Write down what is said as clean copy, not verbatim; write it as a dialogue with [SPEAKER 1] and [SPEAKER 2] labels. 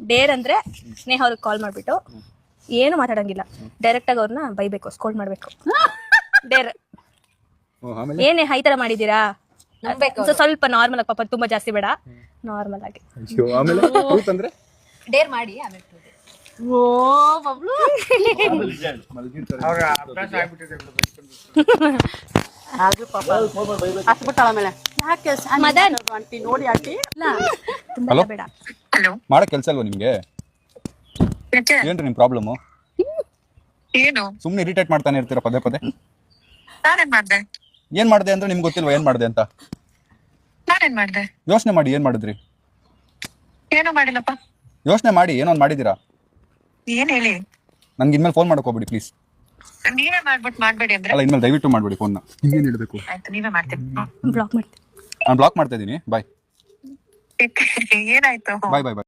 [SPEAKER 1] Deere ಅಂದ್ರೆ ಸ್ನೇಹ ಅವ್ರಿಗೆ ಕಾಲ್ ಮಾಡ್ಬಿಟ್ಟು ಏನು ಮಾತಾಡಂಗಿಲ್ಲ, ಡೈರೆಕ್ಟ್ ಆಗಿ ಅವ್ರನ್ನ ಬೈಬೇಕು, ಸ್ಕೋಲ್ಡ್ ಮಾಡ್ಬೇಕು. ಡೇರ್ ಏನೇ ಈ ತರ ಮಾಡಿದೀರಾ, ಸ್ವಲ್ಪ ನಾರ್ಮಲ್ ಆಗಿ, ಪಾಪ ತುಂಬಾ ಜಾಸ್ತಿ ಬೇಡ, ನಾರ್ಮಲ್ ಆಗಿ.
[SPEAKER 2] ಡೇರ್ ಮಾಡಿ ಆಮೇಲೆ
[SPEAKER 3] ಓ ಬಬ್ಲು ಅದು ಪಾಪ ಹತ್ಬಿಟ್ಟಾಳ ಆಮೇಲೆ ಯಾಕೆ
[SPEAKER 1] ಮದನ್
[SPEAKER 3] ಆಂಟಿ ನೋಡಿ ಆಂಟಿ
[SPEAKER 1] ಇಲ್ಲ ತುಂಬಾ ಬೇಡ.
[SPEAKER 4] ಮಾಡಕ್ ಕೆಲ್ಸ ಅಲ್ವಾ ನಿಮ್ಗೆ? ಏನ್ರಿ ನಿಮ್ ಪ್ರಾಬ್ಲಮ್?
[SPEAKER 5] ಏನು
[SPEAKER 4] ಸುಮ್ನೆ ಇರಿಟೇಟ್ ಮಾಡ್ತಾನೆ ಇರ್ತೀರಾ ಪದೇ ಪದೇ.
[SPEAKER 5] ನಾನೇನ್ ಮಾಡ್ದೆ?
[SPEAKER 4] ಏನ್ ಮಾಡ್ದೆ ಅಂದ್ರೆ ನಿಮ್ಗೆ ಗೊತ್ತಿಲ್ವಾ ಏನ್ ಮಾಡ್ದೆ ಅಂತ?
[SPEAKER 5] ನಾನೇನ್ ಮಾಡ್ದೆ?
[SPEAKER 4] ಯೋಚನೆ ಮಾಡಿ ಏನ್ ಮಾಡಿದ್ರಿ.
[SPEAKER 5] ಏನೂ ಮಾಡಿಲ್ಲಪ್ಪ.
[SPEAKER 4] ಯೋಚನೆ ಮಾಡಿ ಏನೊಂದ್ ಮಾಡಿದೀರಾ.
[SPEAKER 5] ಏನ್ ಹೇಳಿ?
[SPEAKER 4] ನನ್ಗೆ ಇನ್ಮೇಲೆ ಫೋನ್ ಮಾಡಕ್ ಹೋಗ್ಬಿಡಿ ಪ್ಲೀಸ್.
[SPEAKER 5] ನೀವೇ ಮಾಡ್ಬಿಟ್ಟು ಮಾಡ್ಬೇಡಿ ಅಂದ್ರೆ.
[SPEAKER 4] ಅಲ್ಲ ಇನ್ಮೇಲೆ ದಯವಿಟ್ಟು ಮಾಡ್ಬೇಡಿ ಫೋನ್. ಇನ್ನೇನ್ ಹೇಳ್ಬೇಕು?
[SPEAKER 5] ಆಯ್ತು, ನೀವೇ ಮಾಡ್ತೀನಿ.
[SPEAKER 1] ಬ್ಲಾಕ್ ಮಾಡ್ತೀನಿ.
[SPEAKER 4] ನಾನು ಬ್ಲಾಕ್ ಮಾಡ್ತಾ ಇದೀನಿ. ಬಾಯ್
[SPEAKER 5] ಏನಾಯ್ತು?
[SPEAKER 4] ಬಾಯ್ ಬಾಯ್ ಬಾಯ್.